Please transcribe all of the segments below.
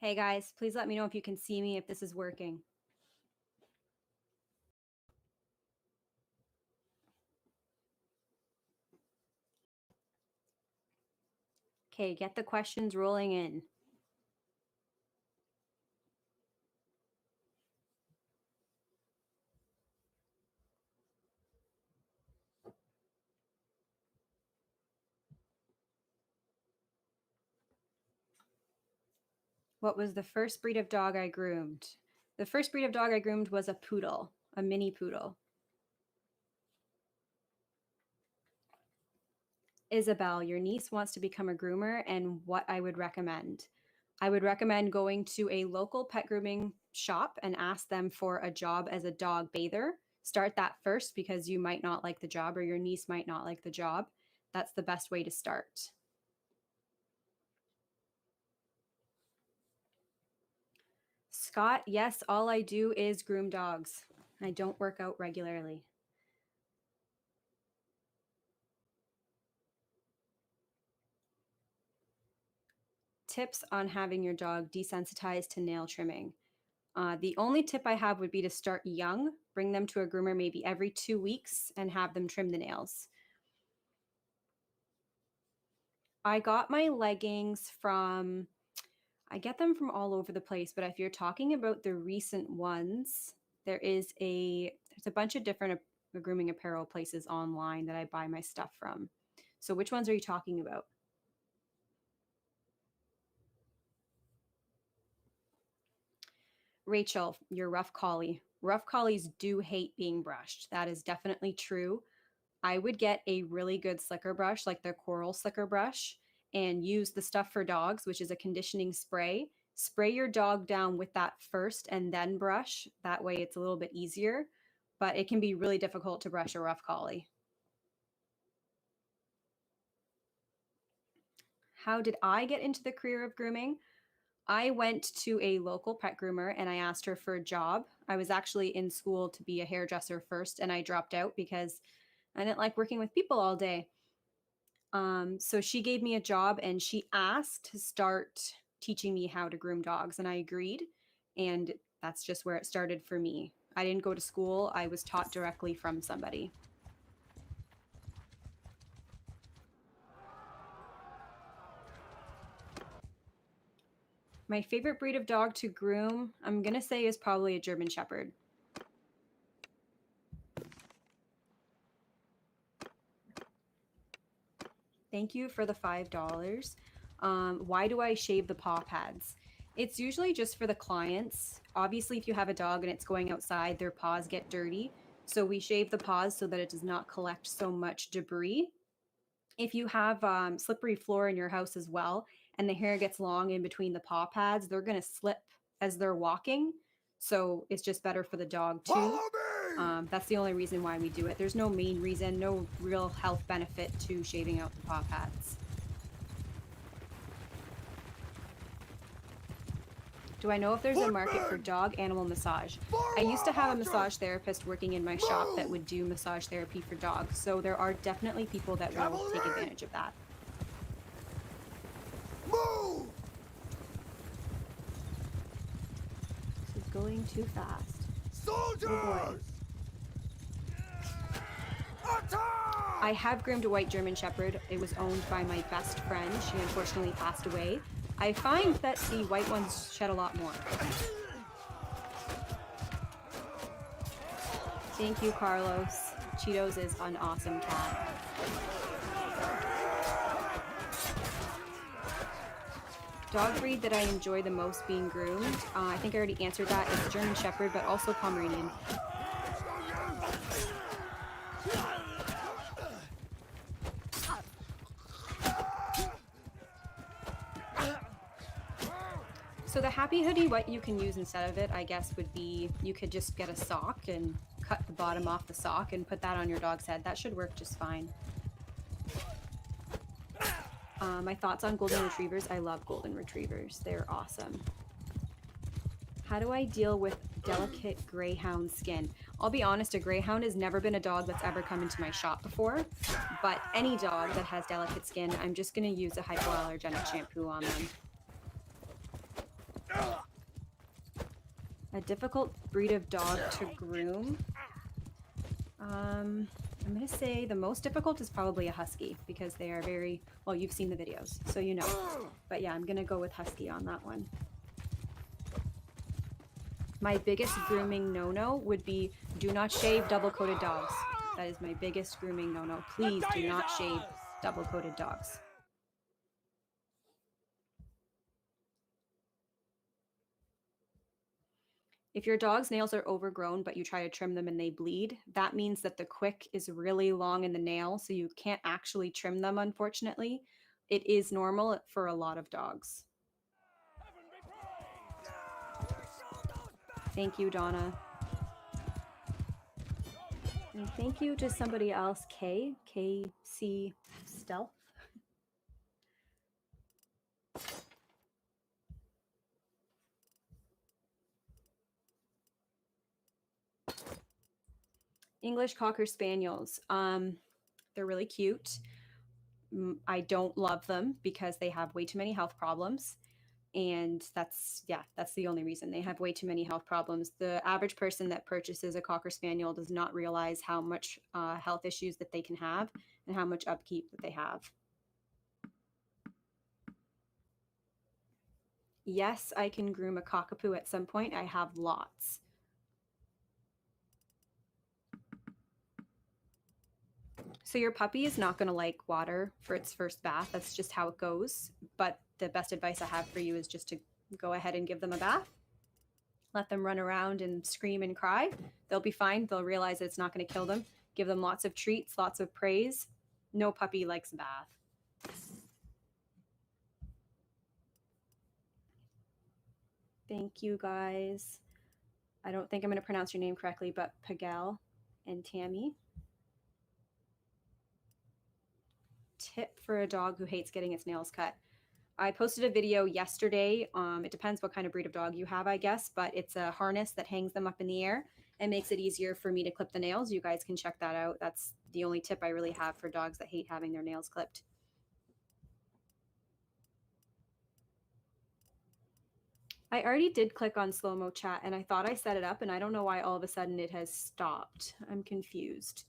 Hey guys, please let me know if you can see me, if this is working. Okay, get the questions rolling in. What was the first breed of dog I groomed? The first breed of dog I groomed was a poodle, a mini poodle. Isabel, your niece wants to become a groomer, and what I would recommend. I would recommend going to a local pet grooming shop and ask them for a job as a dog bather. Start that first because you might not like the job or your niece might not like the job. That's the best way to start. Scott, yes, all I do is groom dogs. I don't work out regularly. Tips on having your dog desensitized to nail trimming. The only tip I have would be to start young, bring them to a groomer maybe every 2 weeks and have them trim the nails. I got my leggings from, I get them from all over the place, but if you're talking about the recent ones, there's a bunch of different grooming apparel places online that I buy my stuff from. So which ones are you talking about? Rachel, you're rough collie. Rough collies do hate being brushed. That is definitely true. I would get a really good slicker brush, like the coral slicker brush, and use the Stuff for Dogs, which is a conditioning spray. Spray your dog down with that first and then brush. That way it's a little bit easier, but it can be really difficult to brush a rough collie. How did I get into the career of grooming? I went to a local pet groomer and I asked her for a job. I was actually in school to be a hairdresser first, and I dropped out because I didn't like working with people all day. So she gave me a job and she asked to start teaching me how to groom dogs, and I agreed. And that's just where it started for me. I didn't go to school, I was taught directly from somebody. My favorite breed of dog to groom, I'm going to say, is probably a German Shepherd. Thank you for the $5. Why do I shave the paw pads? It's usually just for the clients. Obviously, if you have a dog and it's going outside, their paws get dirty. So we shave the paws so that it does not collect so much debris. If you have slippery floor in your house as well, and the hair gets long in between the paw pads, they're going to slip as they're walking. So it's just better for the dog too. That's the only reason why we do it. There's no main reason, no real health benefit to shaving out the paw pads. Do I know if there's a market for dog animal massage? I used to have a massage therapist working in my shop that would do massage therapy for dogs, so there are definitely people that will take advantage of that. Move! This is going too fast. Soldiers! Oh boy. I have groomed a white German Shepherd. It was owned by my best friend. She unfortunately passed away. I find that the white ones shed a lot more. Thank you, Carlos. Cheetos is an awesome cat. Dog breed that I enjoy the most being groomed, I think I already answered that. It's German Shepherd, but also Pomeranian. So the happy hoodie, what you can use instead of it, I guess, would be you could just get a sock and cut the bottom off the sock and put that on your dog's head. That should work just fine. My thoughts on golden retrievers. I love golden retrievers. They're awesome. How do I deal with delicate greyhound skin? I'll be honest, a greyhound has never been a dog that's ever come into my shop before, but any dog that has delicate skin, I'm just going to use a hypoallergenic shampoo on them. A difficult breed of dog to groom. I'm going to say the most difficult is probably a husky because they are very, well, you've seen the videos, so you know. But yeah, I'm going to go with husky on that one. My biggest grooming no-no would be do not shave double-coated dogs. That is my biggest grooming no-no. Please do not shave double-coated dogs. If your dog's nails are overgrown, but you try to trim them and they bleed, that means that the quick is really long in the nail, so you can't actually trim them, unfortunately. It is normal for a lot of dogs. Thank you, Donna. And thank you to somebody else, KC Stealth. English Cocker Spaniels. They're really cute. I don't love them because they have way too many health problems. And that's the only reason. They have way too many health problems. The average person that purchases a Cocker Spaniel does not realize how much health issues that they can have and how much upkeep that they have. Yes, I can groom a cockapoo at some point. I have lots. So your puppy is not going to like water for its first bath. That's just how it goes. But the best advice I have for you is just to go ahead and give them a bath. Let them run around and scream and cry. They'll be fine. They'll realize that it's not going to kill them. Give them lots of treats, lots of praise. No puppy likes a bath. Thank you, guys. I don't think I'm going to pronounce your name correctly, but Pagal and Tammy. Tip for a dog who hates getting its nails cut. I posted a video yesterday. It depends what kind of breed of dog you have, I guess, but it's a harness that hangs them up in the air and makes it easier for me to clip the nails. You guys can check that out. That's the only tip I really have for dogs that hate having their nails clipped. I already did click on slow-mo chat and I thought I set it up and I don't know why all of a sudden it has stopped. I'm confused.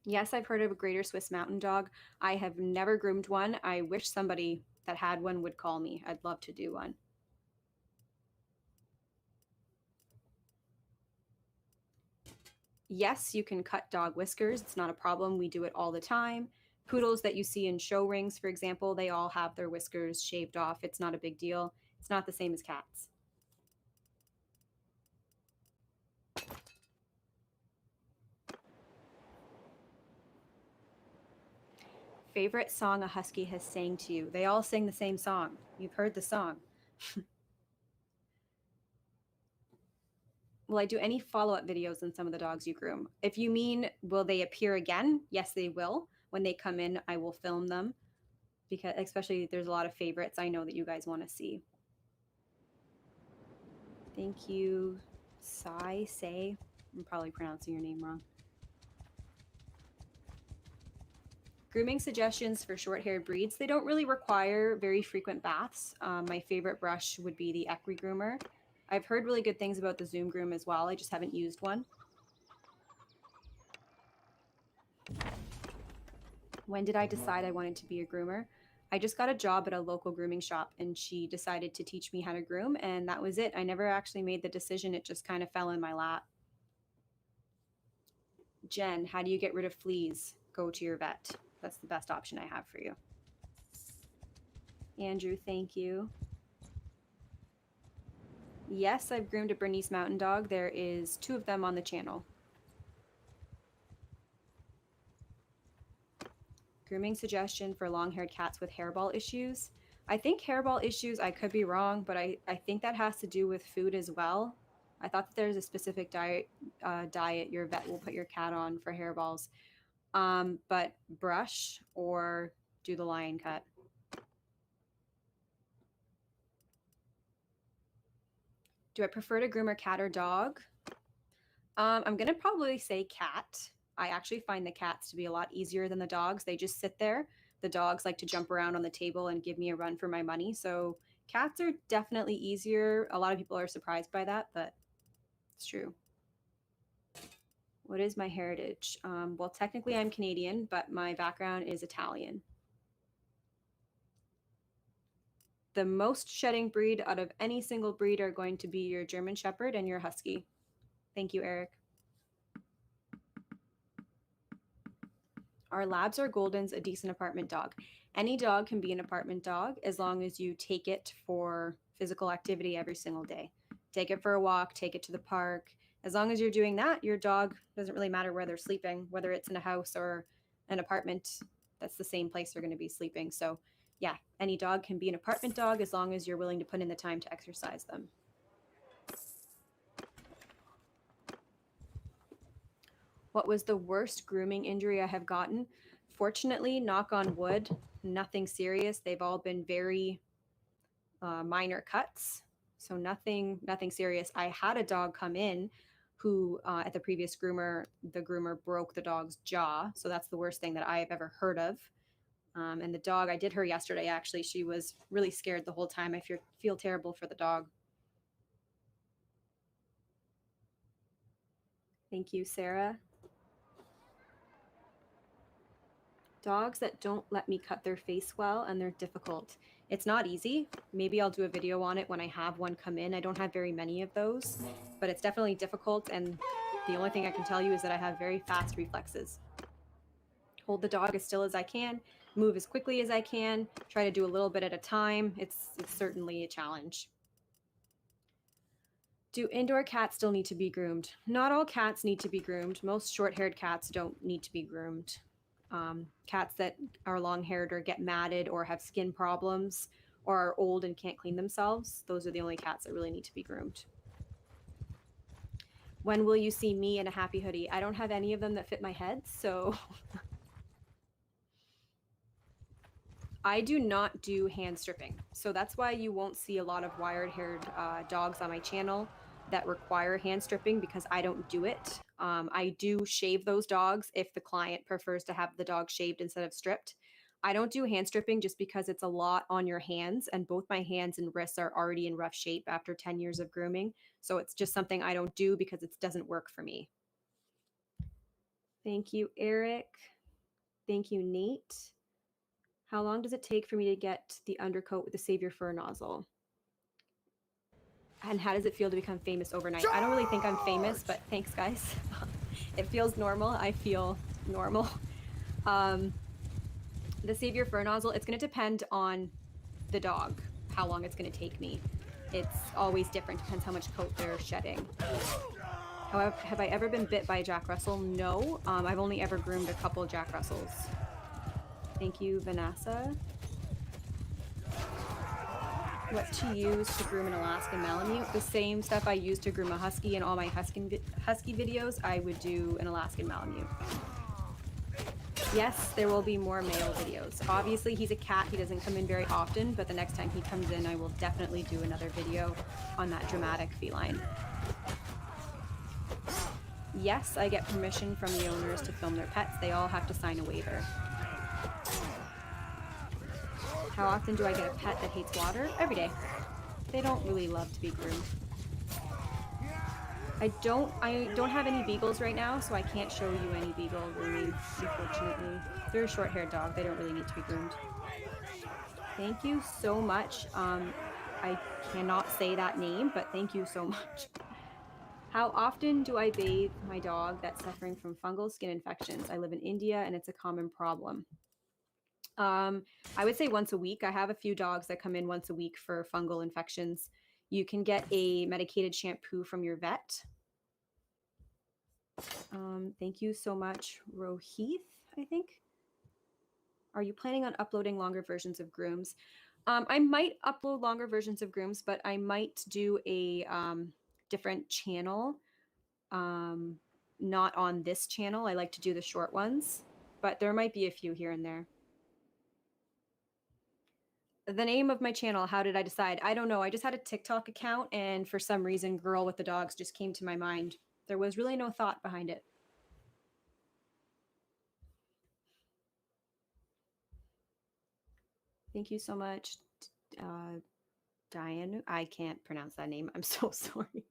Yes, I've heard of a Greater Swiss Mountain Dog. I have never groomed one. I wish somebody that had one would call me. I'd love to do one. Yes, you can cut dog whiskers. It's not a problem. We do it all the time. Poodles that you see in show rings, for example, they all have their whiskers shaved off. It's not a big deal. It's not the same as cats. Favorite song a husky has sang to you? They all sing the same song. You've heard the song. Will I do any follow-up videos on some of the dogs you groom? If you mean, will they appear again? Yes, they will. When they come in, I will film them because especially there's a lot of favorites I know that you guys want to see. Thank you, Say. I'm probably pronouncing your name wrong. Grooming suggestions for short-haired breeds. They don't really require very frequent baths. My favorite brush would be the Equine Groomer. I've heard really good things about the Zoom Groom as well. I just haven't used one. When did I decide I wanted to be a groomer? I just got a job at a local grooming shop and she decided to teach me how to groom and that was it. I never actually made the decision. It just kind of fell in my lap. Jen, how do you get rid of fleas? Go to your vet. That's the best option I have for you. Andrew, thank you. Yes, I've groomed a Bernese Mountain Dog. There is 2 of them on the channel. Grooming suggestion for long-haired cats with hairball issues. I think hairball issues, I could be wrong, but I think that has to do with food as well. I thought that there's a specific diet your vet will put your cat on for hairballs. But brush or do the lion cut. Do I prefer to groom a cat or dog? I'm going to probably say cat. I actually find the cats to be a lot easier than the dogs. They just sit there. the dogs like to jump around on the table and give me a run for my money. So cats are definitely easier. A lot of people are surprised by that, but it's true. What is my heritage? Well, technically I'm Canadian, but my background is Italian. The most shedding breed out of any single breed are going to be your German Shepherd and your Husky. Thank you, Eric. Are Labs or Goldens a decent apartment dog? Any dog can be an apartment dog as long as you take it for physical activity every single day. Take it for a walk, take it to the park. As long as you're doing that, your dog doesn't really matter where they're sleeping, whether it's in a house or an apartment, that's the same place they're going to be sleeping. So, yeah, any dog can be an apartment dog as long as you're willing to put in the time to exercise them. What was the worst grooming injury I have gotten? Fortunately, knock on wood, nothing serious. They've all been very minor cuts, so nothing serious. I had a dog come in who at the previous groomer, the groomer broke the dog's jaw, so that's the worst thing that I've ever heard of. And the dog, I did her yesterday actually. She was really scared the whole time. I feel terrible for the dog. Thank you, Sarah. Dogs that don't let me cut their face well and they're difficult. It's not easy. Maybe I'll do a video on it when I have one come in. I don't have very many of those, but it's definitely difficult, and the only thing I can tell you is that I have very fast reflexes. Hold the dog as still as I can, move as quickly as I can, try to do a little bit at a time. It's certainly a challenge. Do indoor cats still need to be groomed? Not all cats need to be groomed. Most short-haired cats don't need to be groomed. Cats that are long-haired or get matted or have skin problems or are old and can't clean themselves, those are the only cats that really need to be groomed. When will you see me in a happy hoodie? I don't have any of them that fit my head, so I do not do hand stripping. So that's why you won't see a lot of wired-haired dogs on my channel that require hand stripping, because I don't do it. I do shave those dogs if the client prefers to have the dog shaved instead of stripped. I don't do hand stripping just because it's a lot on your hands, and both my hands and wrists are already in rough shape after 10 years of grooming. So it's just something I don't do because it doesn't work for me. Thank you, Eric. Thank you, Nate. How long does it take for me to get the undercoat with the Savior Fur nozzle? And how does it feel to become famous overnight? I don't really think I'm famous, but thanks, guys. It feels normal. I feel normal. The Savior Fur nozzle, it's going to depend on the dog, how long it's going to take me. It's always different. Depends how much coat they're shedding. However, have I ever been bit by a Jack Russell? No. I've only ever groomed a couple Jack Russells. Thank you, Vanessa. What to use to groom an Alaskan Malamute? The same stuff I use to groom a Husky. In all my Husky videos, I would do an Alaskan Malamute. Yes, there will be more male videos. Obviously, he's a cat. He doesn't come in very often, but the next time he comes in, I will definitely do another video on that dramatic feline. Yes, I get permission from the owners to film their pets. They all have to sign a waiver. How often do I get a pet that hates water? Every day. They don't really love to be groomed. I don't have any beagles right now, so I can't show you any beagle grooming, unfortunately. They're a short-haired dog. They don't really need to be groomed. Thank you so much. I cannot say that name, but thank you so much. How often do I bathe my dog that's suffering from fungal skin infections? I live in India, and it's a common problem. I would say once a week. I have a few dogs that come in once a week for fungal infections. You can get a medicated shampoo from your vet. Thank you so much, Rohith, I think. Are you planning on uploading longer versions of Grooms? I might upload longer versions of Grooms, but I might do a different channel. Not on this channel. I like to do the short ones, but there might be a few here and there. The name of my channel, how did I decide? I don't know. I just had a TikTok account, and for some reason, Girl with the Dogs just came to my mind. There was really no thought behind it. Thank you so much, Diane. I can't pronounce that name. I'm so sorry.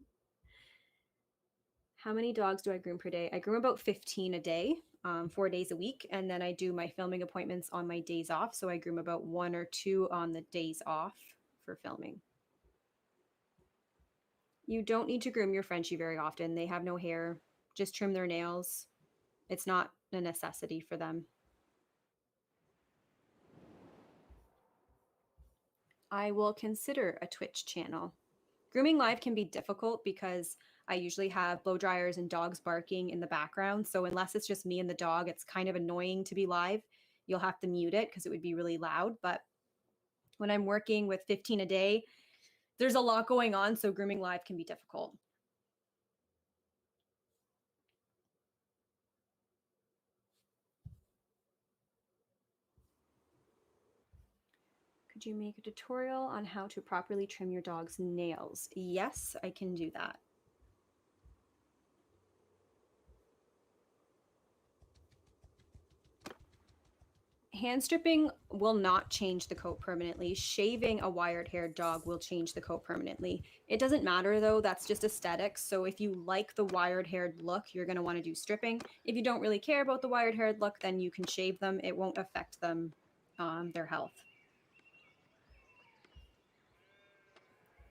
How many dogs do I groom per day? I groom about 15 a day, 4 days a week. And then I do my filming appointments on my days off. So I groom about 1 or 2 on the days off for filming. You don't need to groom your Frenchie very often. They have no hair. Just trim their nails. It's not a necessity for them. I will consider a Twitch channel. Grooming live can be difficult because I usually have blow dryers and dogs barking in the background. So unless it's just me and the dog, it's kind of annoying to be live. You'll have to mute it because it would be really loud. But when I'm working with 15 a day, there's a lot going on. So grooming live can be difficult. Could you make a tutorial on how to properly trim your dog's nails? Yes, I can do that. Hand stripping will not change the coat permanently. Shaving a wired haired dog will change the coat permanently. It doesn't matter though, that's just aesthetics. So if you like the wired haired look, you're going to want to do stripping. If you don't really care about the wired haired look, then you can shave them. It won't affect them, their health.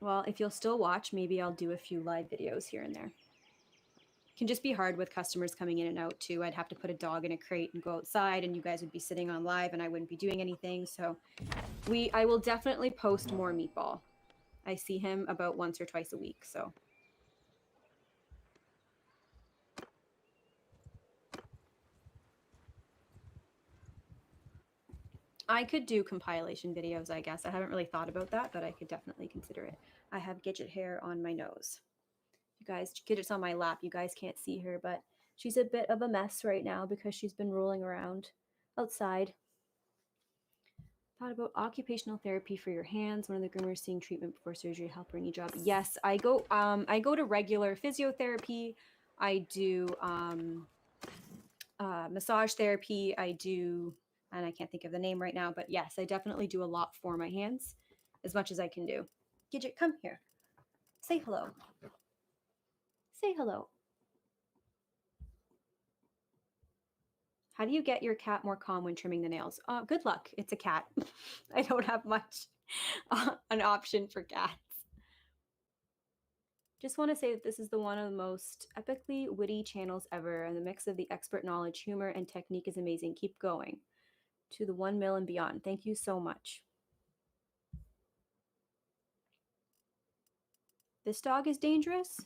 Well, if you'll still watch, maybe I'll do a few live videos here and there. Can just be hard with customers coming in and out too. I'd have to put a dog in a crate and go outside and you guys would be sitting on live and I wouldn't be doing anything. So I will definitely post more Meatball. I see him about once or twice a week, so. I could do compilation videos, I guess. I haven't really thought about that, but I could definitely consider it. I have Gidget hair on my nose. You guys, Gidget's on my lap. You guys can't see her, but she's a bit of a mess right now because she's been rolling around outside. Thought about occupational therapy for your hands. One of the groomers seeing treatment before surgery to help her knee job. Yes, I go to regular physiotherapy. I do massage therapy. I do, and I can't think of the name right now, but yes, I definitely do a lot for my hands, as much as I can do. Gidget, come here. Say hello. Say hello. How do you get your cat more calm when trimming the nails? Good luck. It's a cat. I don't have much an option for cats. Just want to say that this is one of the most epically witty channels ever, and the mix of the expert knowledge, humor, and technique is amazing. Keep going. To the 1 mil and beyond. Thank you so much. This dog is dangerous?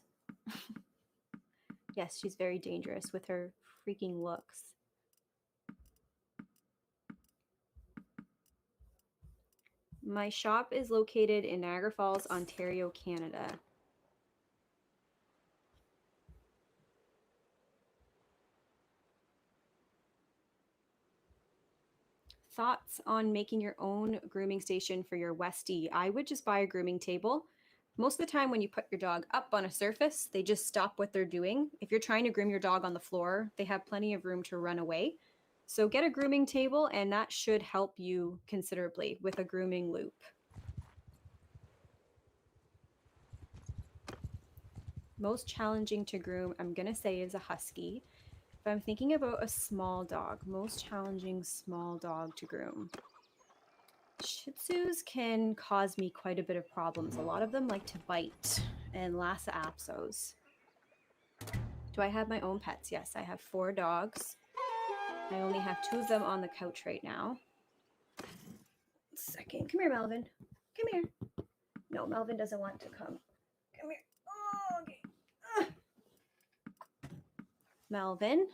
Yes, she's very dangerous with her freaking looks. My shop is located in Niagara Falls, Ontario, Canada. Thoughts on making your own grooming station for your Westie? I would just buy a grooming table. Most of the time when you put your dog up on a surface, they just stop what they're doing. If you're trying to groom your dog on the floor, they have plenty of room to run away. So get a grooming table and that should help you considerably with a grooming loop. Most challenging to groom, I'm going to say, is a husky. If I'm thinking about a small dog, most challenging small dog to groom. Shih Tzus can cause me quite a bit of problems. A lot of them like to bite, and Lhasa Apsos. Do I have my own pets? Yes, I have 4 dogs. I only have 2 of them on the couch right now. Second. Come here, Melvin. Come here. No, Melvin doesn't want to come. Come here. Oh, okay. Melvin.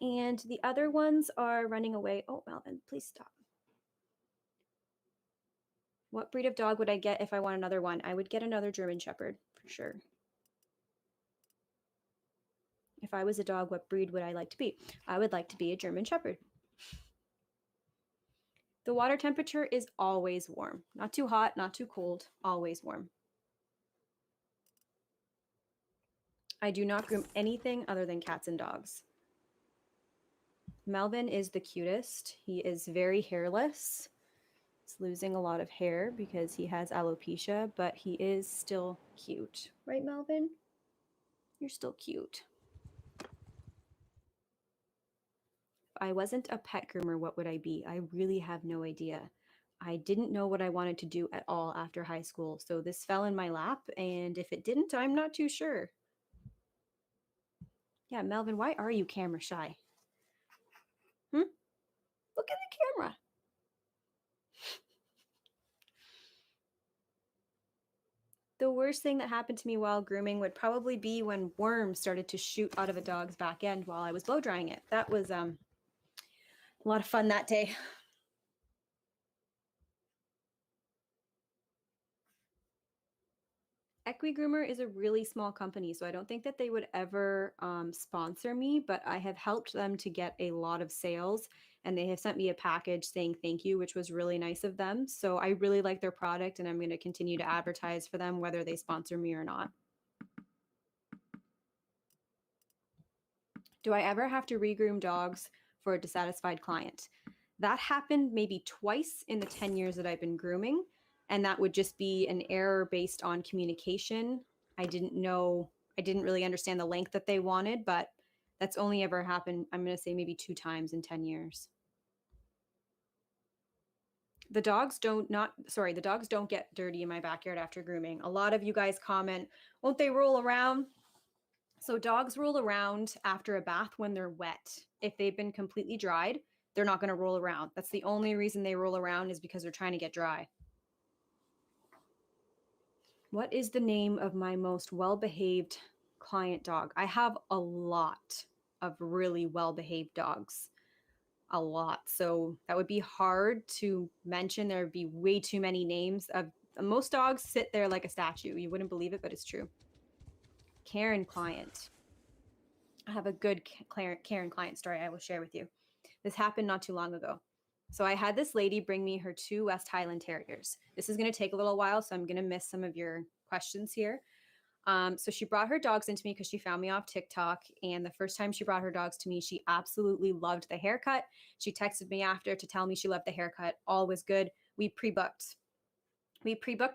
And the other ones are running away. Oh, Melvin, please stop. What breed of dog would I get if I want another one? I would get another German Shepherd for sure. If I was a dog, what breed would I like to be? I would like to be a German Shepherd. The water temperature is always warm. Not too hot, not too cold, always warm. I do not groom anything other than cats and dogs. Melvin is the cutest. He is very hairless. He's losing a lot of hair because he has alopecia, but he is still cute. Right, Melvin? You're still cute. If I wasn't a pet groomer, what would I be? I really have no idea. I didn't know what I wanted to do at all after high school, so this fell in my lap, and if it didn't, I'm not too sure. Yeah, Melvin, why are you camera shy? Look at the camera. The worst thing that happened to me while grooming would probably be when worms started to shoot out of a dog's back end while I was blow drying it. That was a lot of fun that day. Equigroomer is a really small company, so I don't think that they would ever sponsor me, but I have helped them to get a lot of sales, and they have sent me a package saying thank you, which was really nice of them. So I really like their product, and I'm going to continue to advertise for them whether they sponsor me or not. Do I ever have to regroom dogs for a dissatisfied client? That happened maybe twice in the 10 years that I've been grooming, and that would just be an error based on communication. I didn't really understand the length that they wanted, but that's only ever happened, I'm going to say maybe 2 times in 10 years. The dogs don't get dirty in my backyard after grooming. A lot of you guys comment, won't they roll around? So dogs roll around after a bath when they're wet. If they've been completely dried, they're not going to roll around. That's the only reason they roll around, is because they're trying to get dry. What is the name of my most well-behaved client dog? I have a lot of really well-behaved dogs. A lot. So that would be hard to mention. There would be way too many names. Most dogs sit there like a statue. You wouldn't believe it, but it's true. Karen client. I have a good Karen client story I will share with you. This happened not too long ago. So I had this lady bring me her 2 West Highland Terriers. This is going to take a little while, so I'm going to miss some of your questions here. So she brought her dogs into me because she found me off TikTok. And the first time she brought her dogs to me, she absolutely loved the haircut. She texted me after to tell me she loved the haircut. All was good. We pre-booked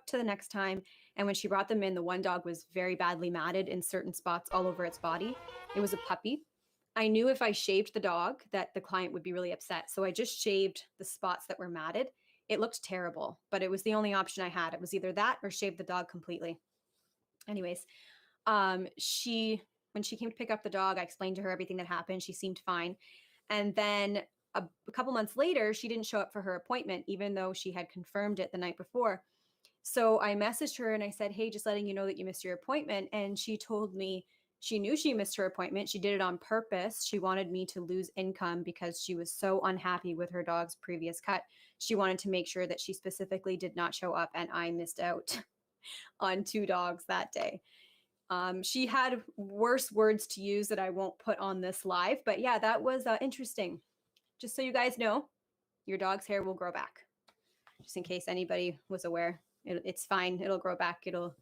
to the next time. And when she brought them in, the one dog was very badly matted in certain spots all over its body. It was a puppy. I knew if I shaved the dog that the client would be really upset. So I just shaved the spots that were matted. It looked terrible, but it was the only option I had. It was either that or shave the dog completely. Anyways, when she came to pick up the dog, I explained to her everything that happened. She seemed fine. And then a couple months later, she didn't show up for her appointment, even though she had confirmed it the night before. So I messaged her and I said, hey, just letting you know that you missed your appointment. And she told me she knew she missed her appointment. She did it on purpose. She wanted me to lose income because she was so unhappy with her dog's previous cut. She wanted to make sure that she specifically did not show up, and I missed out on 2 dogs that day. She had worse words to use that I won't put on this live, but yeah, that was interesting. Just so you guys know, your dog's hair will grow back. Just in case anybody was aware, it's fine. It'll grow back. It'll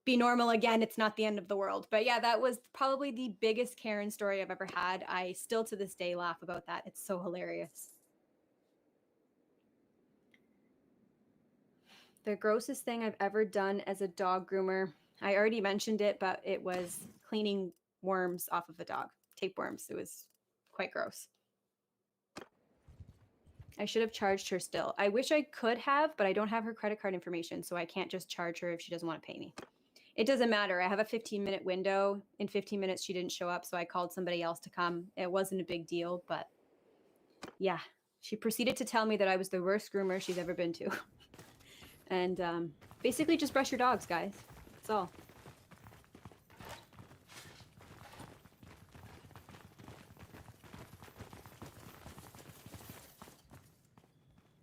be normal again. It's not the end of the world. But yeah, that was probably the biggest Karen story I've ever had. I still to this day laugh about that. It's so hilarious. The grossest thing I've ever done as a dog groomer, I already mentioned it, but it was cleaning worms off of a dog, tapeworms. It was quite gross. I should have charged her still. I wish I could have, but I don't have her credit card information, so I can't just charge her if she doesn't want to pay me. It doesn't matter. I have a 15-minute window. In 15 minutes, she didn't show up, so I called somebody else to come. It wasn't a big deal, but yeah. She proceeded to tell me that I was the worst groomer she's ever been to. And basically just brush your dogs, guys. That's all.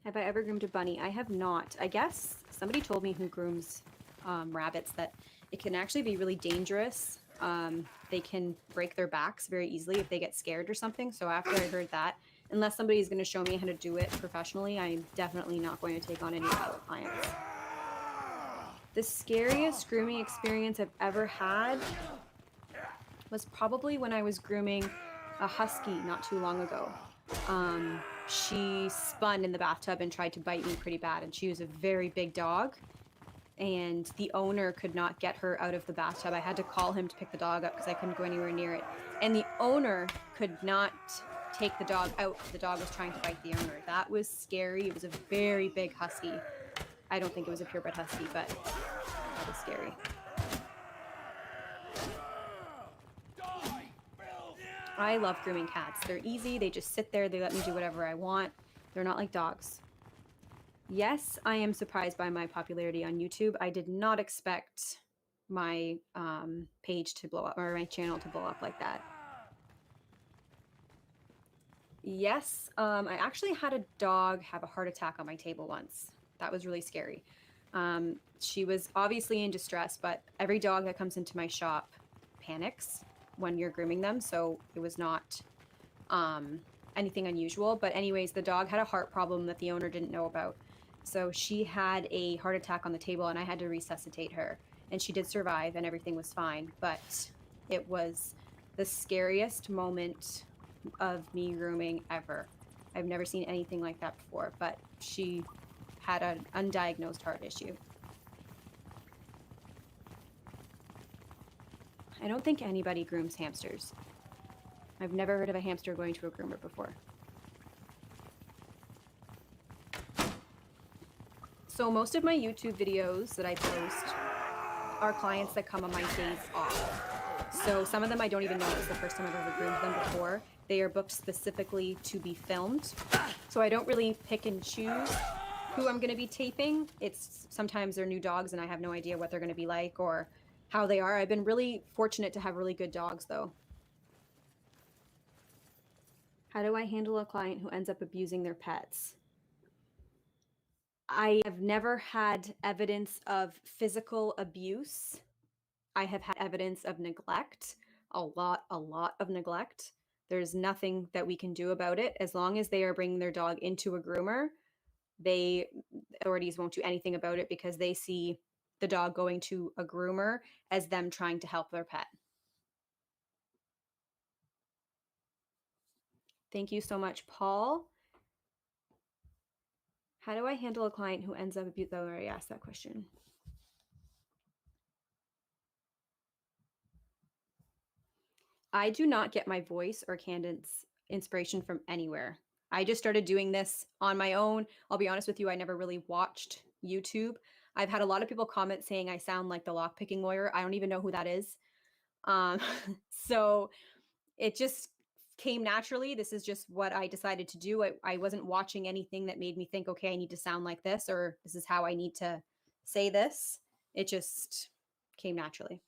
Have I ever groomed a bunny? I have not. I guess somebody told me who grooms rabbits that it can actually be really dangerous. They can break their backs very easily if they get scared or something. So after I heard that, unless somebody's going to show me how to do it professionally, I'm definitely not going to take on any pilot clients. The scariest grooming experience I've ever had was probably when I was grooming a husky not too long ago. she spun in the bathtub and tried to bite me pretty bad. And she was a very big dog. And the owner could not get her out of the bathtub. I had to call him to pick the dog up because I couldn't go anywhere near it. And the owner could not take the dog out because the dog was trying to bite the owner. That was scary. It was a very big husky. I don't think it was a purebred husky, but that was scary. I love grooming cats. They're easy. They just sit there. They let me do whatever I want. They're not like dogs. Yes, I am surprised by my popularity on YouTube. I did not expect my page to blow up, or my channel to blow up like that. Yes, I actually had a dog have a heart attack on my table once. That was really scary. She was obviously in distress, but every dog that comes into my shop panics when you're grooming them, so it was not anything unusual. But anyways, the dog had a heart problem that the owner didn't know about. So she had a heart attack on the table and I had to resuscitate her. And she did survive and everything was fine. But it was the scariest moment of me grooming ever. I've never seen anything like that before, but she had an undiagnosed heart issue. I don't think anybody grooms hamsters. I've never heard of a hamster going to a groomer before. So most of my YouTube videos that I post are clients that come on my days off. So some of them I don't even know it's the first time I've ever groomed them before. They are booked specifically to be filmed. So I don't really pick and choose who I'm going to be taping. It's sometimes they're new dogs and I have no idea what they're going to be like or how they are. I've been really fortunate to have really good dogs though. How do I handle a client who ends up abusing their pets? I have never had evidence of physical abuse. I have had evidence of neglect, a lot of neglect. There's nothing that we can do about it. As long as they are bringing their dog into a groomer, authorities won't do anything about it because they see the dog going to a groomer as them trying to help their pet. Thank you so much, Paul. How do I handle a client who ends up abusing? I already asked that question. I do not get my voice or cadence inspiration from anywhere. I just started doing this on my own. I'll be honest with you, I never really watched YouTube. I've had a lot of people comment saying I sound like the lockpicking lawyer. I don't even know who that is. So it just came naturally. This is just what I decided to do. I wasn't watching anything that made me think, okay, I need to sound like this, or this is how I need to say this. It just came naturally.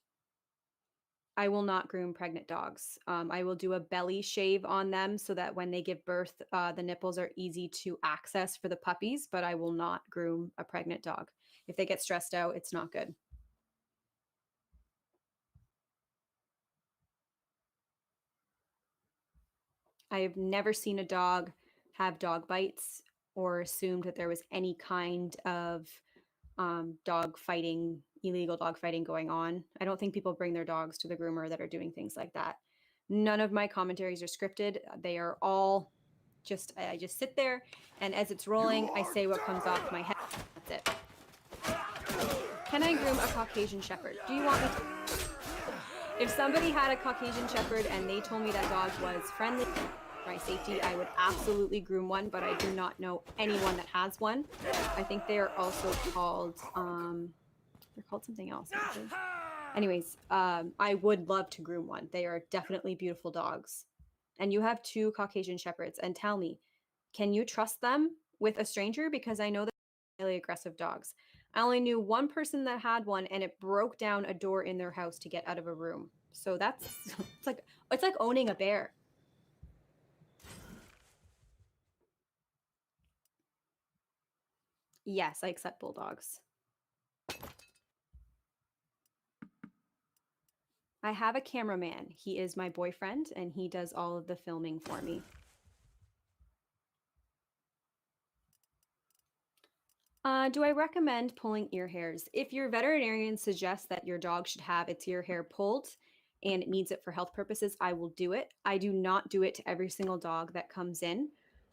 I will not groom pregnant dogs. I will do a belly shave on them so that when they give birth, the nipples are easy to access for the puppies, but I will not groom a pregnant dog. If they get stressed out, it's not good. I've never seen a dog have dog bites or assumed that there was any kind of dog fighting, illegal dog fighting going on. I don't think people bring their dogs to the groomer that are doing things like that. None of my commentaries are scripted. They are all just, I just sit there and as it's rolling, I say what comes off my head. That's it. Can I groom a Caucasian Shepherd? Do you want me to? If somebody had a Caucasian Shepherd and they told me that dog was friendly for my safety, I would absolutely groom one, but I do not know anyone that has one. I think they are also called, they're called something else. Anyways, I would love to groom one. They are definitely beautiful dogs. And you have 2 Caucasian Shepherds, and tell me, can you trust them with a stranger? Because I know they're highly aggressive dogs. I only knew one person that had one, and it broke down a door in their house to get out of a room. So that's it's like owning a bear. Yes, I accept bulldogs. I have a cameraman. He is my boyfriend, and he does all of the filming for me. Do I recommend pulling ear hairs? If your veterinarian suggests that your dog should have its ear hair pulled and it needs it for health purposes, I will do it. I do not do it to every single dog that comes in.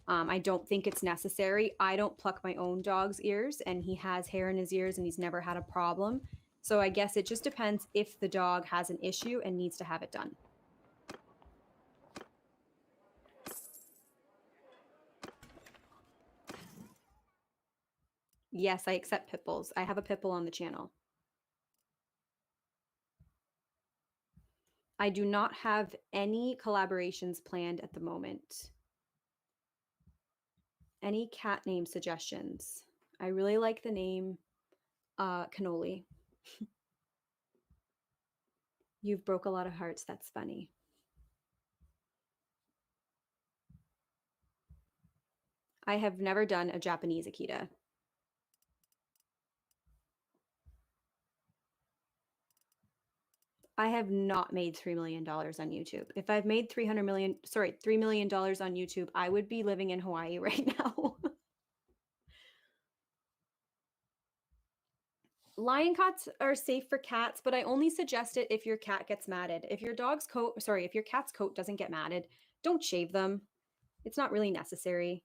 I don't think it's necessary. I don't pluck my own dog's ears, and he has hair in his ears and he's never had a problem. So I guess it just depends if the dog has an issue and needs to have it done. Yes, I accept pit bulls. I have a pit bull on the channel. I do not have any collaborations planned at the moment. Any cat name suggestions? I really like the name Cannoli. You've broke a lot of hearts. That's funny. I have never done a Japanese Akita. I have not made $3 million on YouTube. If I've made $3 million on YouTube, I would be living in Hawaii right now. Lion cots are safe for cats, but I only suggest it if your cat gets matted. If your if your cat's coat doesn't get matted, don't shave them. It's not really necessary.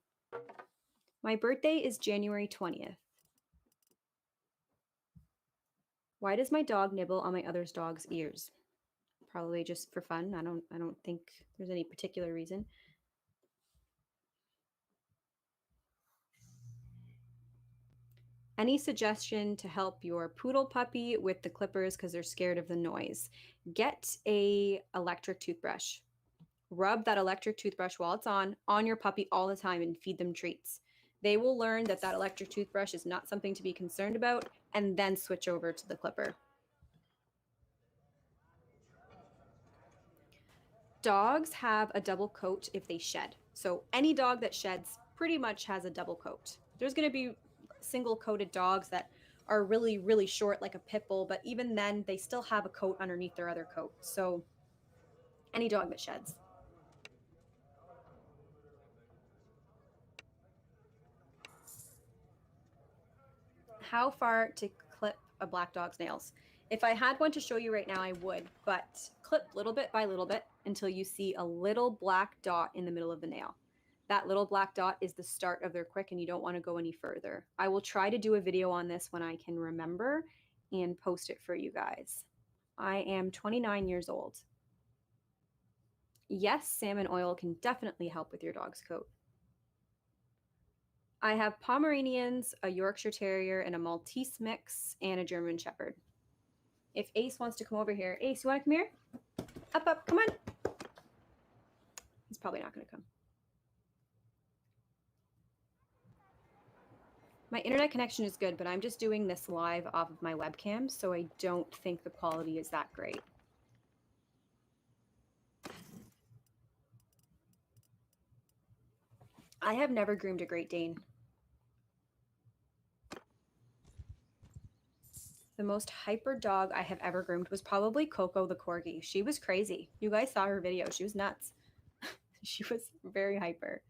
My birthday is January 20th. Why does my dog nibble on my other dog's ears? Probably just for fun. I don't think there's any particular reason. Any suggestion to help your poodle puppy with the clippers because they're scared of the noise? Get a electric toothbrush. Rub that electric toothbrush while it's on your puppy all the time and feed them treats. They will learn that that electric toothbrush is not something to be concerned about and then switch over to the clipper. Dogs have a double coat if they shed. So any dog that sheds pretty much has a double coat. There's going to be single coated dogs that are really, really short, like a pit bull, but even then, they still have a coat underneath their other coat. So any dog that sheds. How far to clip a black dog's nails? If I had one to show you right now, I would, but clip little bit by little bit until you see a little black dot in the middle of the nail. That little black dot is the start of their quick, and you don't want to go any further. I will try to do a video on this when I can remember and post it for you guys. I am 29 years old. Yes, salmon oil can definitely help with your dog's coat. I have Pomeranians, a Yorkshire Terrier, and a Maltese mix, and a German Shepherd. If Ace wants to come over here, Ace, you want to come here? Up, come on. He's probably not going to come. My internet connection is good, but I'm just doing this live off of my webcam, so I don't think the quality is that great. I have never groomed a Great Dane. The most hyper dog I have ever groomed was probably Coco the Corgi. She was crazy. You guys saw her video. She was nuts. She was very hyper.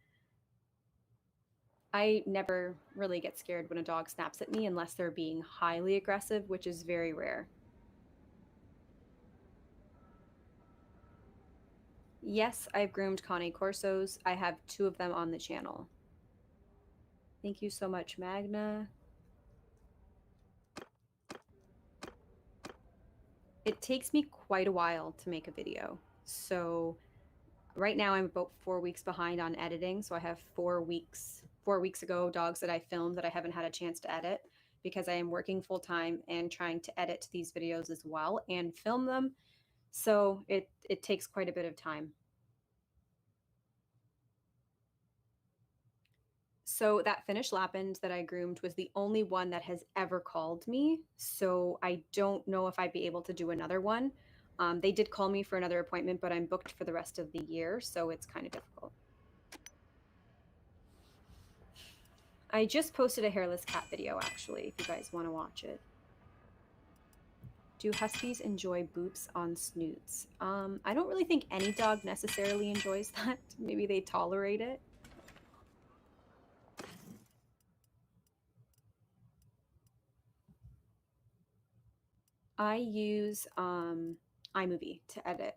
I never really get scared when a dog snaps at me unless they're being highly aggressive, which is very rare. Yes, I've groomed Cane Corsos. I have 2 of them on the channel. Thank you so much, Magna. It takes me quite a while to make a video. So right now I'm about 4 weeks behind on editing. So I have 4 weeks ago dogs that I filmed that I haven't had a chance to edit because I am working full time and trying to edit these videos as well and film them. So it takes quite a bit of time. So that Finnish Lapland that I groomed was the only one that has ever called me. So I don't know if I'd be able to do another one. They did call me for another appointment, but I'm booked for the rest of the year, so it's kind of difficult. I just posted a hairless cat video, actually, if you guys want to watch it. Do Huskies enjoy boots on snoots? I don't really think any dog necessarily enjoys that. Maybe they tolerate it. I use iMovie to edit.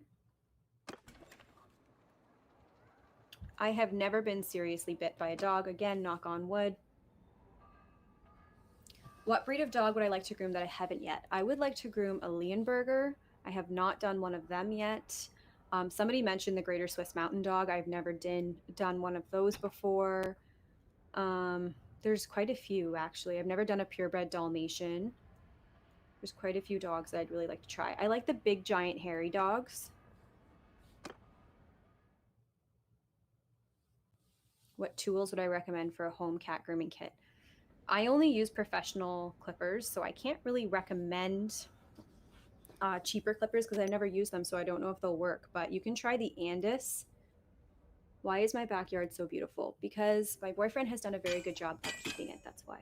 I have never been seriously bit by a dog. Again, knock on wood. What breed of dog would I like to groom that I haven't yet? I would like to groom a Leonberger. I have not done one of them yet. Somebody mentioned the Greater Swiss Mountain Dog. I've never done one of those before. There's quite a few, actually. I've never done a purebred Dalmatian. There's quite a few dogs that I'd really like to try. I like the big, giant, hairy dogs. What tools would I recommend for a home cat grooming kit? I only use professional clippers, so I can't really recommend cheaper clippers because I've never used them, so I don't know if they'll work. But you can try the Andis. Why is my backyard so beautiful? Because my boyfriend has done a very good job of keeping it. That's why.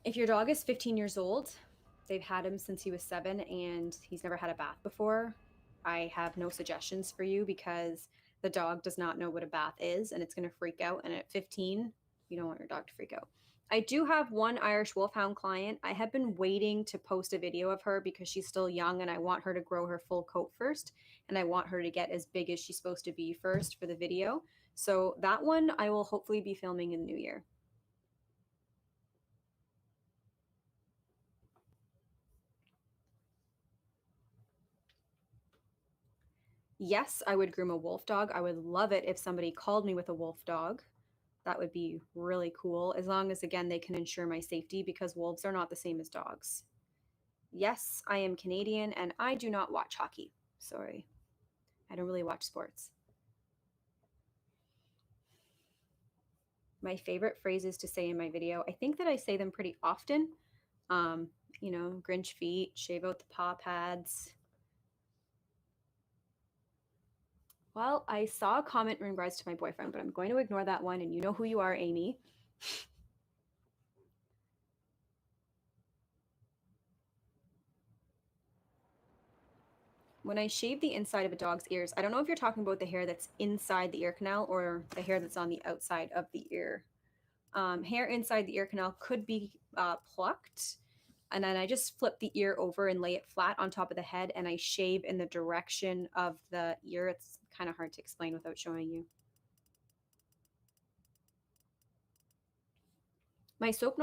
If your dog is 15 years old, they've had him since he was 7, and he's never had a bath before, I have no suggestions for you because the dog does not know what a bath is and it's going to freak out. And at 15, you don't want your dog to freak out. I do have one Irish Wolfhound client. I have been waiting to post a video of her because she's still young and I want her to grow her full coat first. And I want her to get as big as she's supposed to be first for the video. So that one I will hopefully be filming in the new year. Yes, I would groom a wolf dog. I would love it if somebody called me with a wolf dog. That would be really cool, as long as, again, they can ensure my safety because wolves are not the same as dogs. Yes, I am Canadian and I do not watch hockey. Sorry, I don't really watch sports. My favorite phrases to say in my video, I think that I say them pretty often. You know, Grinch feet, shave out the paw pads. Well, I saw a comment in regards to my boyfriend, but I'm going to ignore that one, and you know who you are, Amy. When I shave the inside of a dog's ears, I don't know if you're talking about the hair that's inside the ear canal or the hair that's on the outside of the ear. Hair inside the ear canal could be plucked, and then I just flip the ear over and lay it flat on top of the head, and I shave in the direction of the ear. It's kind of hard to explain without showing you. My soap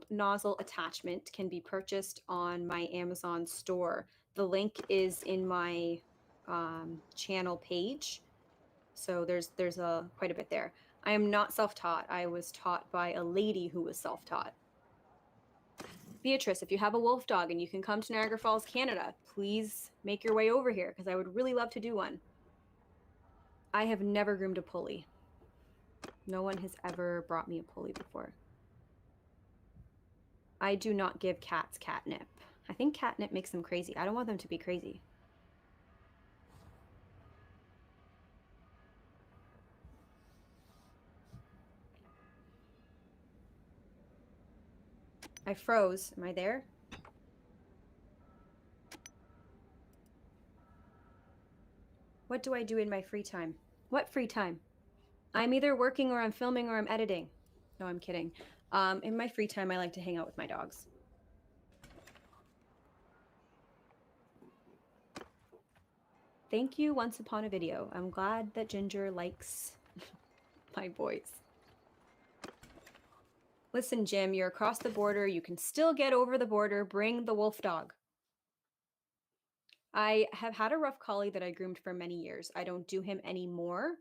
nozzle attachment can be purchased on my Amazon store. The link is in my channel page, so there's quite a bit there. I am not self-taught. I was taught by a lady who was self-taught. Beatrice, if you have a wolf dog and you can come to Niagara Falls, Canada, please make your way over here because I would really love to do one. I have never groomed a pulley. No one has ever brought me a pulley before. I do not give cats catnip. I think catnip makes them crazy. I don't want them to be crazy. I froze. Am I there? What do I do in my free time? What free time? I'm either working or I'm filming or I'm editing. No, I'm kidding. In my free time, I like to hang out with my dogs. Thank you, Once Upon a Video. I'm glad that Ginger likes my voice. Listen, Jim, you're across the border. You can still get over the border. Bring the wolf dog. I have had a rough collie that I groomed for many years. I don't do him anymore.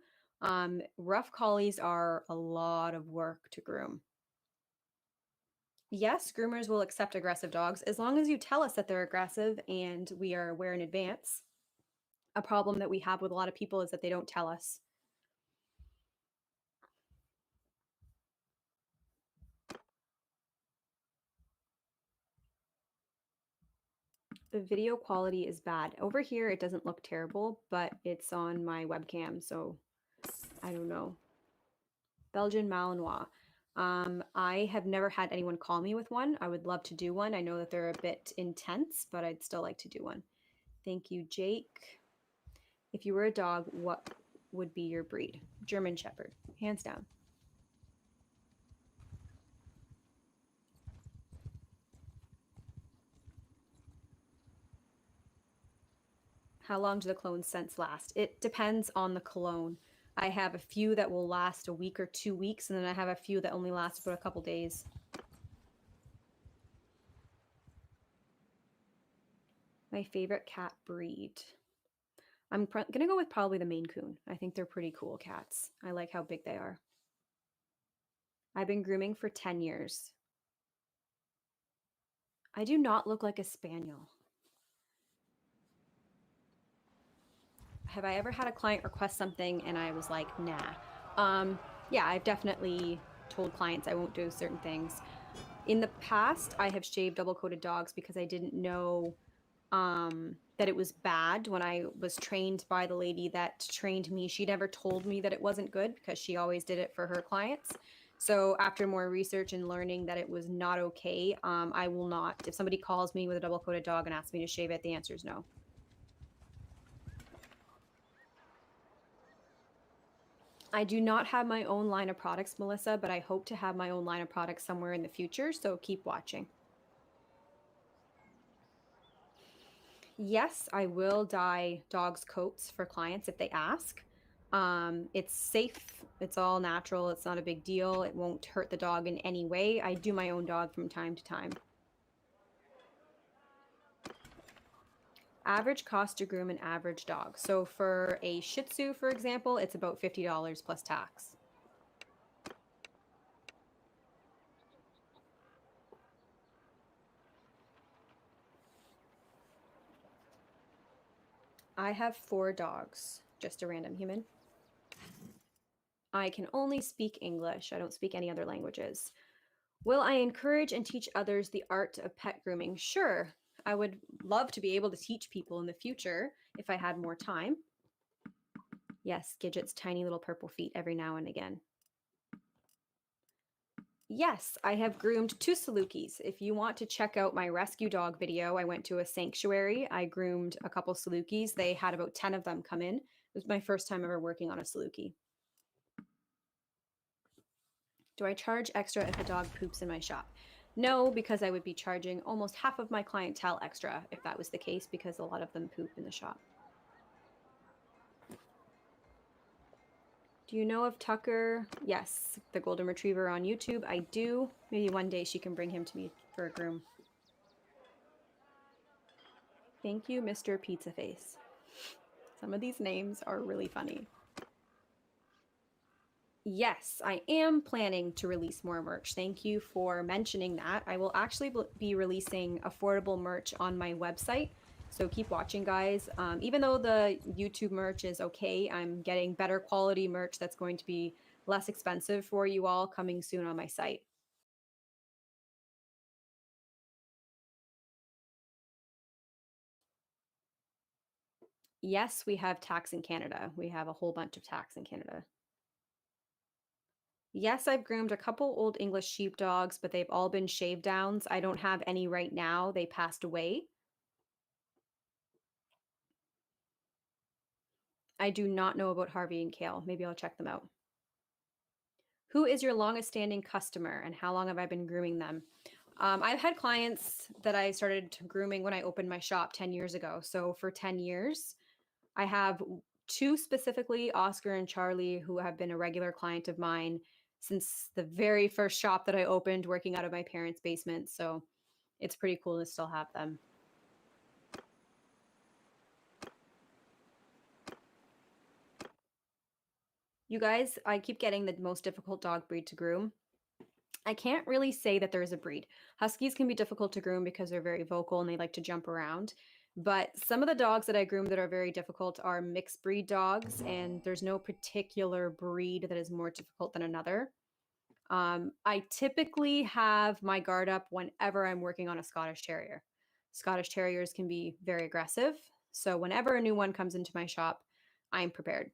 Rough collies are a lot of work to groom. Yes, groomers will accept aggressive dogs as long as you tell us that they're aggressive and we are aware in advance. A problem that we have with a lot of people is that they don't tell us. The video quality is bad. Over here, it doesn't look terrible, but it's on my webcam, so I don't know. Belgian Malinois. I have never had anyone call me with one. I would love to do one. I know that they're a bit intense, but I'd still like to do one. Thank you, Jake. If you were a dog, what would be your breed? German Shepherd, hands down. How long do the cologne scents last? It depends on the cologne. I have a few that will last a week or 2 weeks, and then I have a few that only last about a couple days. My favorite cat breed. I'm gonna go with probably the Maine Coon. I think they're pretty cool cats. I like how big they are. I've been grooming for 10 years. I do not look like a spaniel. Have I ever had a client request something and I was like, nah? Yeah, I've definitely told clients I won't do certain things. In the past, I have shaved double-coated dogs because I didn't know that it was bad. When I was trained by the lady that trained me, she never told me that it wasn't good because she always did it for her clients. So after more research and learning that it was not okay, I will not. If somebody calls me with a double-coated dog and asks me to shave it, the answer is no. I do not have my own line of products, Melissa, but I hope to have my own line of products somewhere in the future, so keep watching. Yes, I will dye dogs' coats for clients if they ask. It's safe, it's all natural, it's not a big deal, it won't hurt the dog in any way. I do my own dog from time to time. Average cost to groom an average dog. So for a Shih Tzu, for example, it's about $50 plus tax. I have 4 dogs, just a random human. I can only speak English. I don't speak any other languages. Will I encourage and teach others the art of pet grooming? Sure. I would love to be able to teach people in the future if I had more time. Yes, Gidget's tiny little purple feet every now and again. Yes, I have groomed 2 Salukis. If you want to check out my rescue dog video, I went to a sanctuary. I groomed a couple Salukis. They had about 10 of them come in. It was my first time ever working on a Saluki. Do I charge extra if a dog poops in my shop? No, because I would be charging almost half of my clientele extra if that was the case, because a lot of them poop in the shop. Do you know of Tucker? Yes, the golden retriever on YouTube. I do. Maybe one day she can bring him to me for a groom. Thank you, Mr. Pizza Face. Some of these names are really funny. Yes, I am planning to release more merch. Thank you for mentioning that. I will actually be releasing affordable merch on my website. So keep watching, guys. Even though the YouTube merch is okay, I'm getting better quality merch that's going to be less expensive for you all coming soon on my site. Yes, we have tax in Canada. We have a whole bunch of tax in Canada. Yes, I've groomed a couple old English sheepdogs, but they've all been shave downs. I don't have any right now. They passed away. I do not know about Harvey and Kale. Maybe I'll check them out. Who is your longest standing customer and how long have I been grooming them? I've had clients that I started grooming when I opened my shop 10 years ago. So for 10 years, I have 2 specifically, Oscar and Charlie, who have been a regular client of mine since the very first shop that I opened working out of my parents' basement. So it's pretty cool to still have them. You guys, I keep getting the most difficult dog breed to groom. I can't really say that there is a breed. Huskies can be difficult to groom because they're very vocal and they like to jump around. But some of the dogs that I groom that are very difficult are mixed breed dogs, and there's no particular breed that is more difficult than another. I typically have my guard up whenever I'm working on a Scottish Terrier. Scottish Terriers can be very aggressive. So whenever a new one comes into my shop, I'm prepared.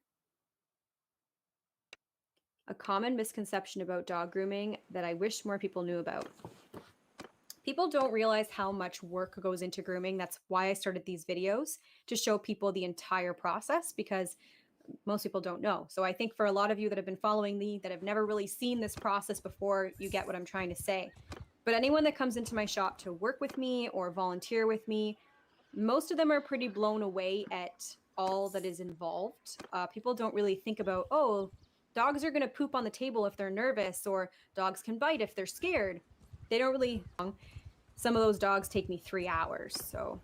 A common misconception about dog grooming that I wish more people knew about. People don't realize how much work goes into grooming. That's why I started these videos, to show people the entire process, because most people don't know. So I think for a lot of you that have been following me, that have never really seen this process before, you get what I'm trying to say. But anyone that comes into my shop to work with me or volunteer with me, Most of them are pretty blown away at all that is involved. People don't really think about, oh, dogs are going to poop on the table if they're nervous, or dogs can bite if they're scared. They don't really. Some of those dogs take me 3 hours, so.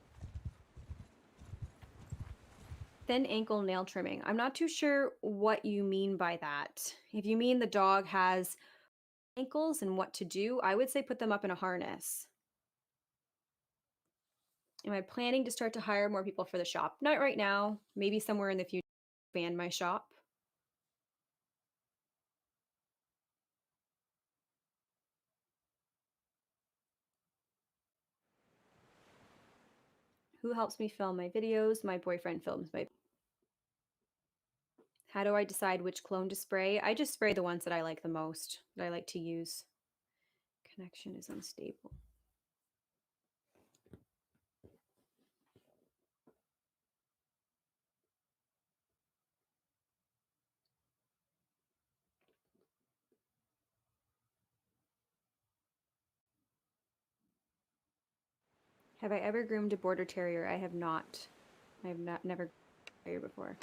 Thin ankle nail trimming. I'm not too sure what you mean by that. If you mean the dog has ankles and what to do, I would say put them up in a harness. Am I planning to start to hire more people for the shop? Not right now. Maybe somewhere in the future, expand my shop. Who helps me film my videos? My boyfriend films my. How do I decide which cologne to spray? I just spray the ones that I like the most, that I like to use. Connection is unstable. Have I ever groomed a border terrier? I have not. I have never groomed a terrier before.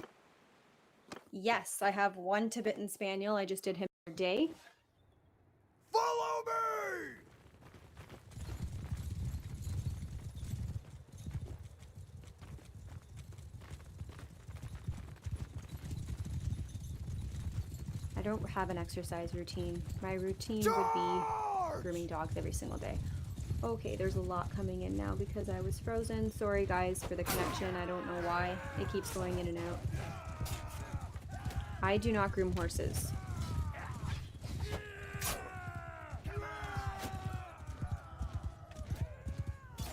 Yes, I have one Tibetan Spaniel. I just did him a day. Follow me! I don't have an exercise routine. My routine would be grooming dogs every single day. Okay, there's a lot coming in now because I was frozen. Sorry guys for the connection. I don't know why. It keeps going in and out. I do not groom horses.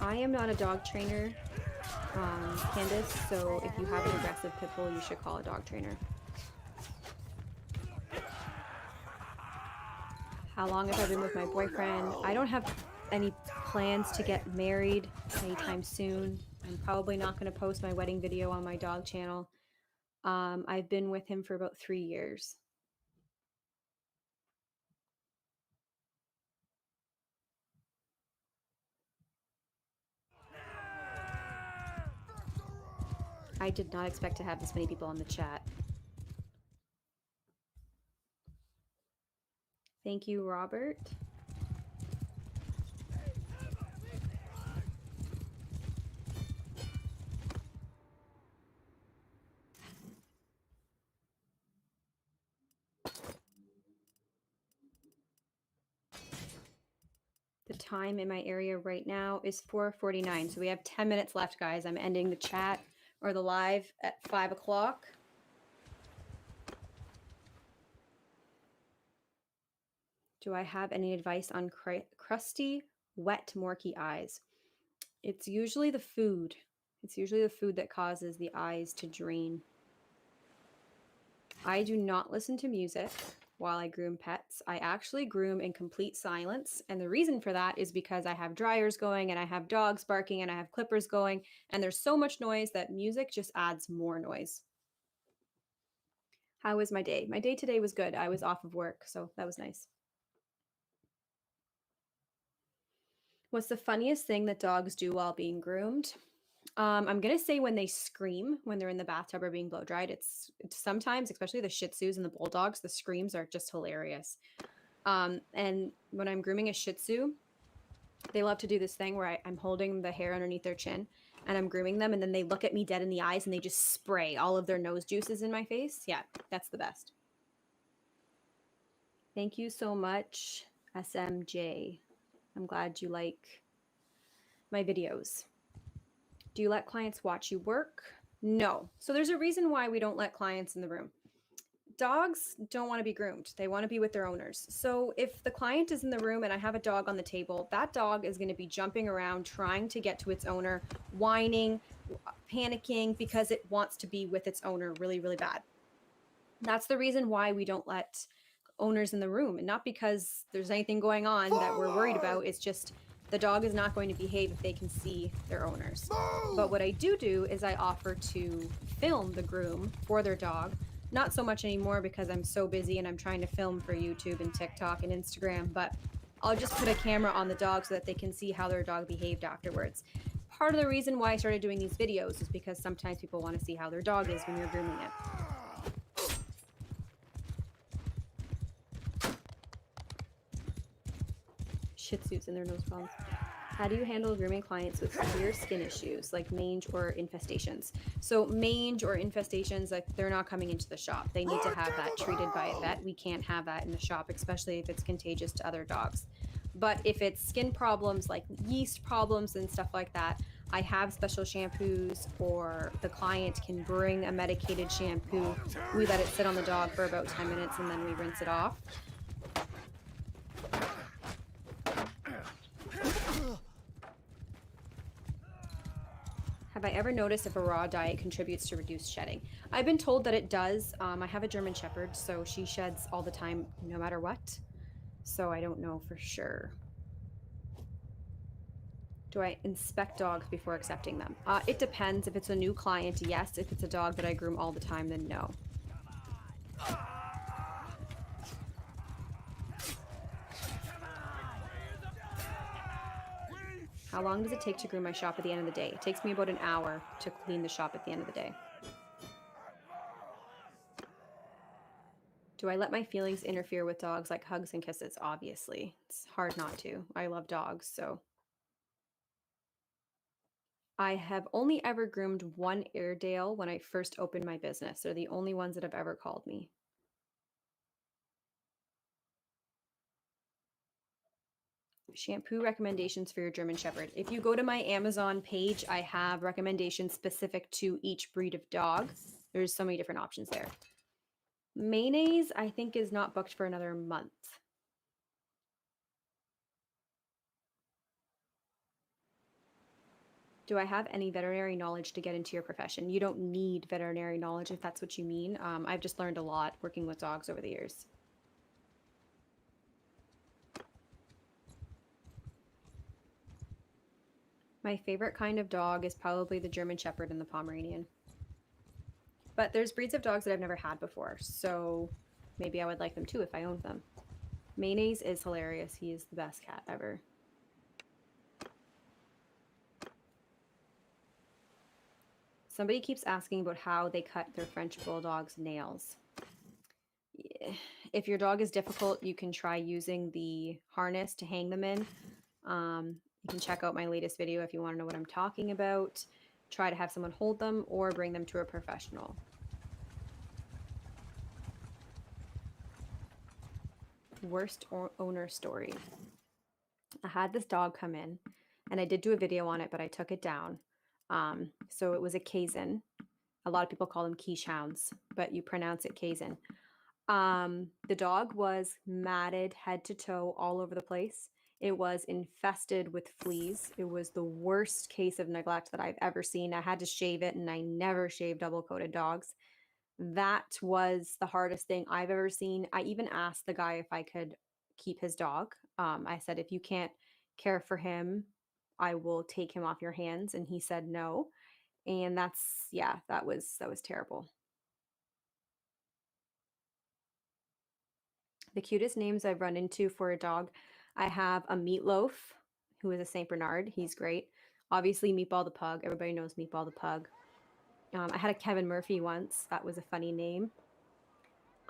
I am not a dog trainer, Candace, so if you have an aggressive pit bull, you should call a dog trainer. How long have I been with my boyfriend? I don't have any plans to get married anytime soon. I'm probably not going to post my wedding video on my dog channel. I've been with him for about 3 years. I did not expect to have this many people on the chat. Thank you, Robert. The time in my area right now is 4:49, so we have 10 minutes left, guys. I'm ending the chat or the live at 5 o'clock. Do I have any advice on crusty, wet, murky eyes? It's usually the food. It's usually the food that causes the eyes to drain. I do not listen to music while I groom pets. I actually groom in complete silence. And the reason for that is because I have dryers going and I have dogs barking and I have clippers going. And there's so much noise that music just adds more noise. How was my day? My day today was good. I was off of work, so that was nice. What's the funniest thing that dogs do while being groomed? I'm gonna say when they scream when they're in the bathtub or being blow dried. It's sometimes, especially the Shih Tzus and the Bulldogs, the screams are just hilarious. And when I'm grooming a Shih Tzu, they love to do this thing where I'm holding the hair underneath their chin and I'm grooming them, and then they look at me dead in the eyes and they just spray all of their nose juices in my face. Yeah, that's the best. Thank you so much, SMJ. I'm glad you like my videos. Do you let clients watch you work? No. So there's a reason why we don't let clients in the room. Dogs don't want to be groomed. They want to be with their owners. So if the client is in the room and I have a dog on the table, that dog is going to be jumping around trying to get to its owner, whining, panicking because it wants to be with its owner really, really bad. That's the reason why we don't let owners in the room, and not because there's anything going on that we're worried about. It's just the dog is not going to behave if they can see their owners. But what I do is I offer to film the groom for their dog. Not so much anymore because I'm so busy and I'm trying to film for YouTube and TikTok and Instagram, but I'll just put a camera on the dog so that they can see how their dog behaved afterwards. part of the reason why I started doing these videos is because sometimes people want to see how their dog is when you're grooming it. Shih Tzus and their nose problems. How do you handle grooming clients with severe skin issues like mange or infestations? So mange or infestations, like they're not coming into the shop. They need to have that treated by a vet. We can't have that in the shop, especially if it's contagious to other dogs. But if it's skin problems like yeast problems and stuff like that, I have special shampoos, or the client can bring a medicated shampoo. We let it sit on the dog for about 10 minutes and then we rinse it off. Have I ever noticed if a raw diet contributes to reduced shedding? I've been told that it does. I have a German Shepherd, so she sheds all the time, no matter what. So I don't know for sure. Do I inspect dogs before accepting them? It depends. If it's a new client, yes. If it's a dog that I groom all the time, then no. How long does it take to groom my shop at the end of the day? It takes me about an hour to clean the shop at the end of the day. Do I let my feelings interfere with dogs like hugs and kisses? Obviously. It's hard not to. I love dogs, so. I have only ever groomed one Airedale when I first opened my business. They're the only ones that have ever called me. Shampoo recommendations for your German Shepherd. If you go to my Amazon page, I have recommendations specific to each breed of dog. There's so many different options there. Mayonnaise, I think, is not booked for another month. Do I have any veterinary knowledge to get into your profession? You don't need veterinary knowledge if that's what you mean. I've just learned a lot working with dogs over the years. My favorite kind of dog is probably the German Shepherd and the Pomeranian. But there's breeds of dogs that I've never had before, so maybe I would like them too if I owned them. Mayonnaise is hilarious. He is the best cat ever. Somebody keeps asking about how they cut their French Bulldog's nails. If your dog is difficult, you can try using the harness to hang them in. You can check out my latest video if you want to know what I'm talking about. Try to have someone hold them or bring them to a professional. Worst owner story. I had this dog come in and I did do a video on it, but I took it down. So it was a Kazan. A lot of people call them quiche hounds, but you pronounce it Kazan. The dog was matted head to toe all over the place. It was infested with fleas. It was the worst case of neglect that I've ever seen. I had to shave it, and I never shave double-coated dogs. That was the hardest thing I've ever seen. I even asked the guy if I could keep his dog. I said, if you can't care for him, I will take him off your hands. And he said no. And that was terrible. The cutest names I've run into for a dog, I have a Meatloaf, who is a Saint Bernard. He's great. Obviously, Meatball the Pug. Everybody knows Meatball the Pug. I had a Kevin Murphy once. That was a funny name.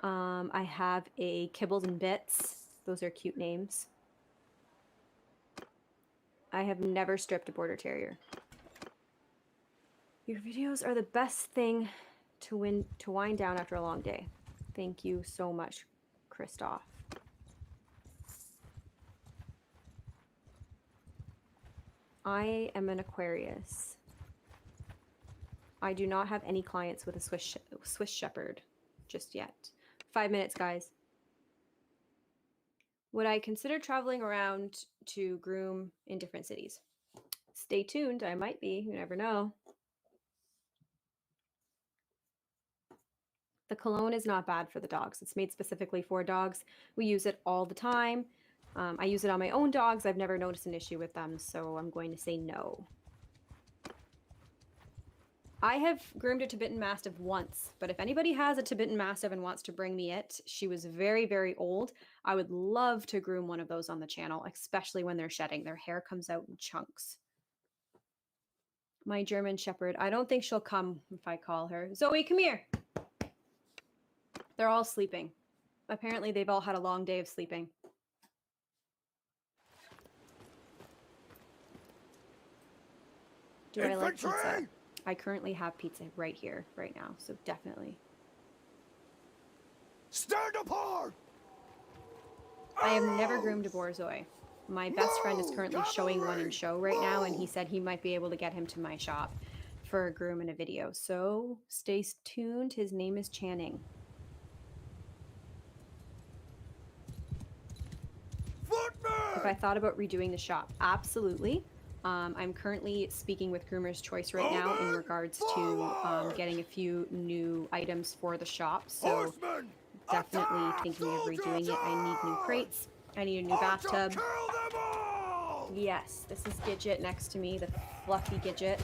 I have a Kibbles and Bits. Those are cute names. I have never stripped a Border Terrier. Your videos are the best thing to wind down after a long day. Thank you so much, Christoph. I am an Aquarius. I do not have any clients with a Swiss Shepherd just yet. 5 minutes, guys. Would I consider traveling around to groom in different cities? Stay tuned. I might be. You never know. The cologne is not bad for the dogs. It's made specifically for dogs. We use it all the time. I use it on my own dogs. I've never noticed an issue with them, so I'm going to say no. I have groomed a Tibetan Mastiff once, but if anybody has a Tibetan Mastiff and wants to bring me it, she was very, very old. I would love to groom one of those on the channel, especially when they're shedding. Their hair comes out in chunks. My German Shepherd. I don't think she'll come if I call her. Zoe, come here. They're all sleeping. Apparently, they've all had a long day of sleeping. Do I like pizza? I currently have pizza right here, right now, so definitely. Stand apart! I have never groomed a borzoi. My best friend is currently showing one in show right now, and he said he might be able to get him to my shop for a groom in a video. So stay tuned. His name is Channing. Footman! If I thought about redoing the shop, absolutely. I'm currently speaking with Groomer's Choice right now in regards to getting a few new items for the shop. So definitely thinking of redoing it. I need new crates. I need a new bathtub. Yes, this is Gidget next to me, the fluffy Gidget.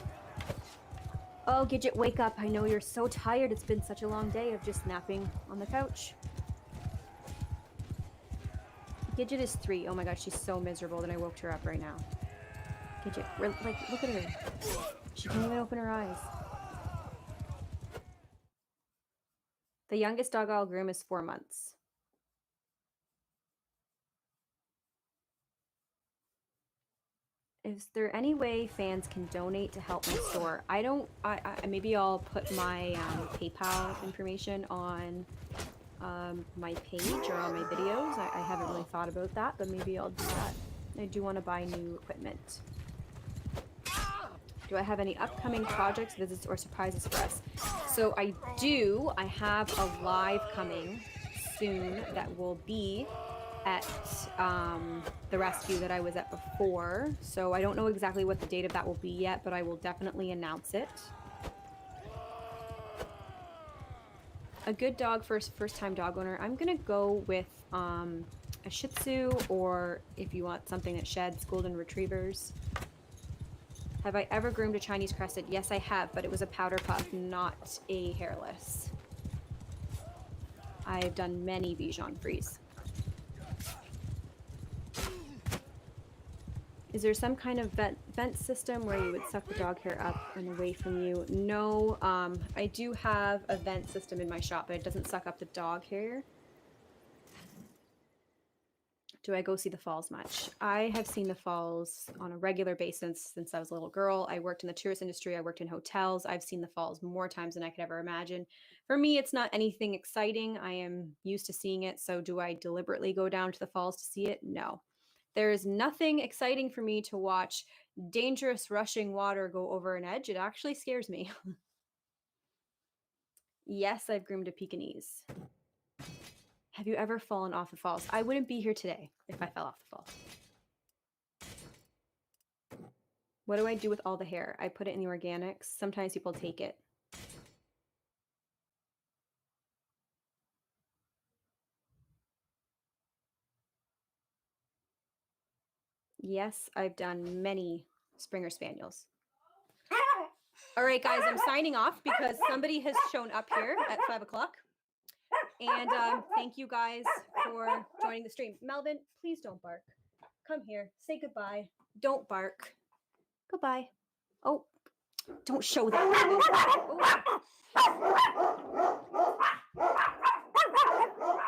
Oh, Gidget, wake up. I know you're so tired. It's been such a long day of just napping on the couch. Gidget is 3. Oh my gosh, she's so miserable that I woke her up right now. Gidget, like, look at her. She can't even open her eyes. The youngest dog I'll groom is 4 months. Is there any way fans can donate to help my store? I maybe I'll put my PayPal information on my page or on my videos. I haven't really thought about that, but maybe I'll do that. I do want to buy new equipment. Do I have any upcoming projects, visits, or surprises for us? So I do. I have a live coming soon that will be at the rescue that I was at before. So I don't know exactly what the date of that will be yet, but I will definitely announce it. A good dog for first-time dog owner. I'm gonna go with a Shih Tzu, or if you want something that sheds, Golden Retrievers. Have I ever groomed a Chinese Crested? Yes, I have, but it was a powder puff, not a hairless. I've done many Bichon Frise. Is there some kind of vent system where you would suck the dog hair up and away from you? No, I do have a vent system in my shop, but it doesn't suck up the dog hair. Do I go see the falls much? I have seen the falls on a regular basis since I was a little girl. I worked in the tourist industry. I worked in hotels. I've seen the falls more times than I could ever imagine. For me, it's not anything exciting. I am used to seeing it. So do I deliberately go down to the falls to see it? No. There is nothing exciting for me to watch dangerous rushing water go over an edge. It actually scares me. Yes, I've groomed a Pekingese. Have you ever fallen off the falls? I wouldn't be here today if I fell off the falls. What do I do with all the hair? I put it in the organics. Sometimes people take it. Yes, I've done many Springer Spaniels. All right, guys, I'm signing off because somebody has shown up here at 5 o'clock. And thank you guys for joining the stream. Melvin, please don't bark. Come here. Say goodbye. Don't bark. Goodbye. Oh, don't show that. Oh.